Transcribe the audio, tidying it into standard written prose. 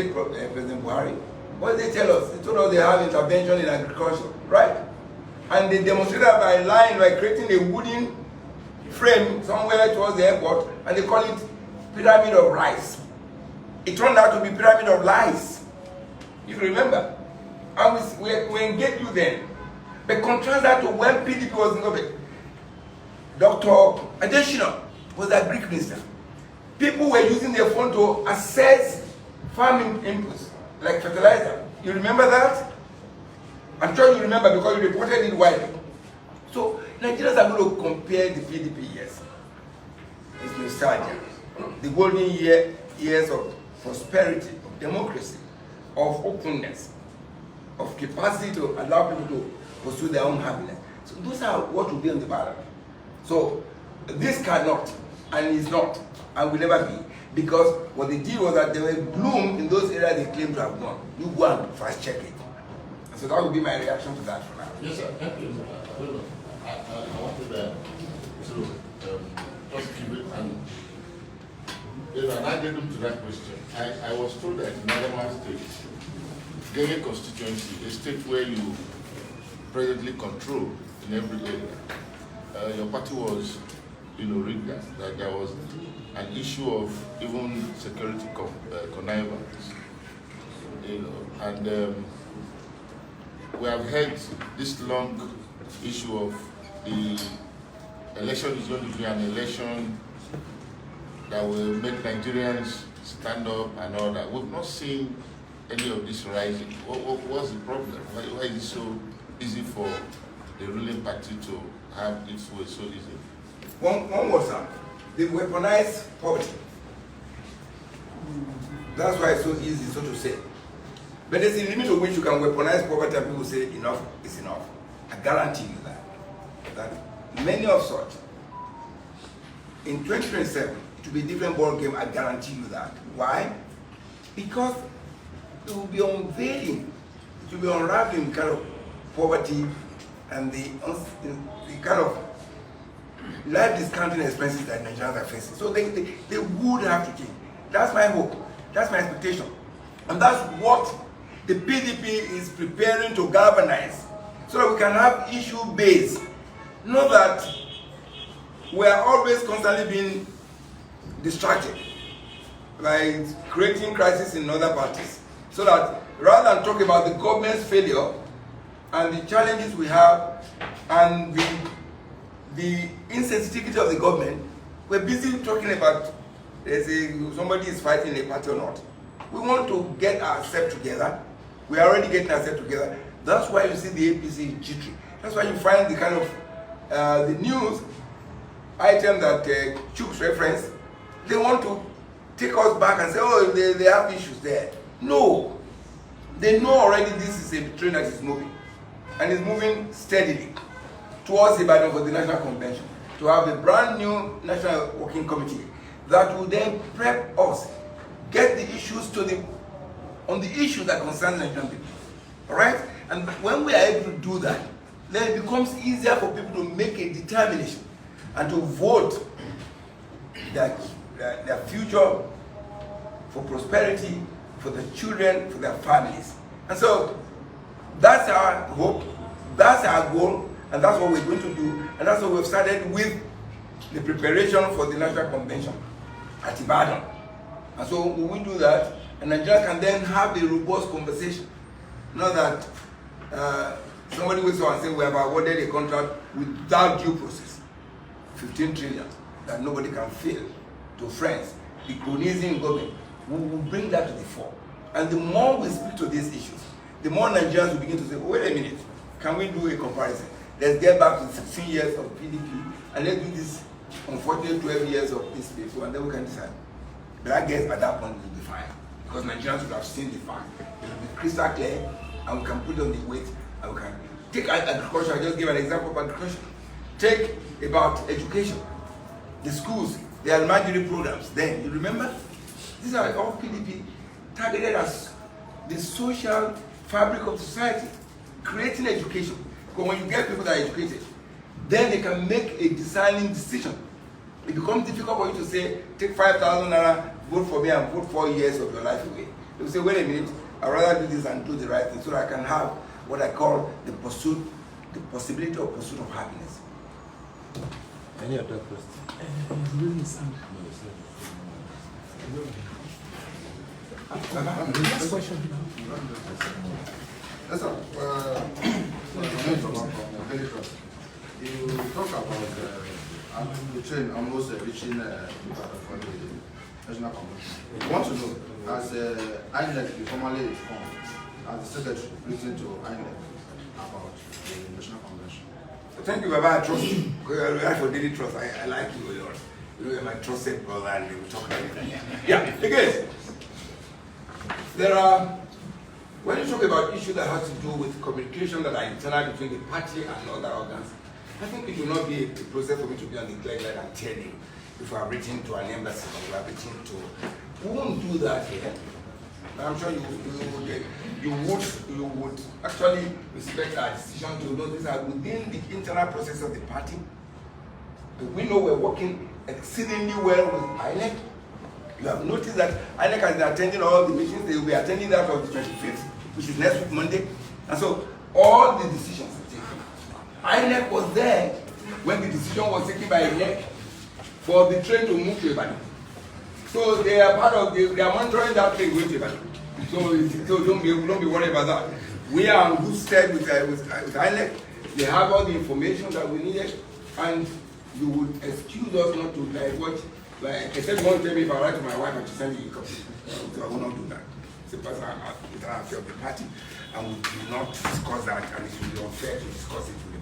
predate President Buhari. What did they tell us? They told us they have intervention in agriculture, right? And they demonstrated by line, by creating a wooden frame somewhere towards the airport, and they call it pyramid of rice. It turned out to be pyramid of lies. You remember? And we engaged you then. But contrast that to when PDP was in government. Dr. Adesina was a Greek minister. People were using their phone to assess farming inputs, like fertilizer. You remember that? I'm sure you remember because you reported it widely. So Nigerians are going to compare the PDP years. It's nostalgia. The golden years of prosperity, of democracy, of openness, of capacity to allow people to pursue their own happiness. So those are what will be on the ballot. So this cannot, and is not, and will never be, because what they did was that they were bloom in those areas they claim to have won. You go and fast check it. So that would be my reaction to that for now. Yes, sir. Thank you. I wanted to just give it an addendum to that question. I was told that in Adamawa State, Gege constituency, a state where you presently control in every area, your party was, rigged that there was an issue of even security connivance, and we have heard this long issue of the election is going to be an election that will make Nigerians stand up and all that. We've not seen any of this rising. What's the problem? Why is it so easy for the ruling party to have its way so easy? One was they weaponize poverty. That's why it's so easy, so to say. But there's a limit to which you can weaponize poverty and people say enough is enough. I guarantee you that many of such, in 2027, it will be a different ball game, I guarantee you that. Why? Because it will be unveiling, it will be unraveling kind of poverty and the kind of life discounting expenses that Nigerians are facing. So they would have to change. That's my hope. That's my expectation. And that's what the PDP is preparing to galvanize so that we can have issue base. Not that we are always constantly being distracted by creating crisis in other parties. So that rather than talk about the government's failure and the challenges we have and the insensitivity of the government, we're busy talking about somebody is fighting a party or not. We want to get ourselves together. We are already getting ourselves together. That's why you see the APC jittery. That's why you find the kind of the news item that Chooks referenced. They want to take us back and say, oh, they have issues there. No. They know already this is a train that is moving. And it's moving steadily towards Ibadan for the National Convention. To have a brand new National Working Committee that will then prep us, get the issues on the issues that concern Nigerian people. Alright? And when we are able to do that, then it becomes easier for people to make a determination and to vote their future for prosperity, for the children, for their families. And so that's our hope, that's our goal, and that's what we're going to do. And that's what we've started with the preparation for the National Convention at Ibadan. And so when we do that, and Nigeria can then have a robust conversation. Not that somebody will say and say we have awarded a contract without due process, 15 trillion, that nobody can fail to friends. The cronyism in government, we will bring that to the fore. And the more we speak to these issues, the more Nigerians will begin to say, wait a minute, can we do a comparison? Let's get back to 16 years of PDP and let's do this unfortunate 12 years of this people, and then we can decide. But I guess at that point it will be fine. Because Nigerians will have seen the fact. It will be crystal clear, and we can put on the weight, and we can take agriculture. I just give an example of agriculture. Take about education. The schools, the Almajiri programs. Then, you remember? These are all PDP targeted as the social fabric of society, creating education. Because when you get people that are educated, then they can make a discerning decision. It becomes difficult for you to say, take 5,000 naira, vote for me and vote 4 years of your life away. They will say, wait a minute, I'd rather do this and do the right thing so that I can have what I call the possibility of pursuit of happiness. Any other question? Last question. Yes, sir. You talk about the train almost reaching the national convention. I want to know, as INEC, you formally informed, as the secretary, listening to INEC about the national convention. Thank you, Baba. I trust you. For daily trust, I like you a lot. You're my trusted brother, and we talk about it. Yeah, again, there are, when you talk about issues that have to do with communication that are internal between the party and other organs, I think it will not be a process for me to be on the clear line and tell you if we are written to an embassy or we are written to. We won't do that here. I'm sure you would actually respect our decision to know these are within the internal process of the party. We know we're working exceedingly well with INEC. You have noticed that INEC has been attending all the meetings. They will be attending that on the 25th, which is next week, Monday. And so all the decisions are taken. INEC was there when the decision was taken by INEC for the train to move to Ibadan. So they are part of they are monitoring that train going to Ibadan. So don't be worried about that. We are on good stead with INEC. They have all the information that we needed, and you would excuse us not to watch. Like I said, you want to tell me if I write to my wife and she send me a copy. So I will not do that. It's a personal affair of the party, and we will not discuss that, and it will be unfair to discuss it with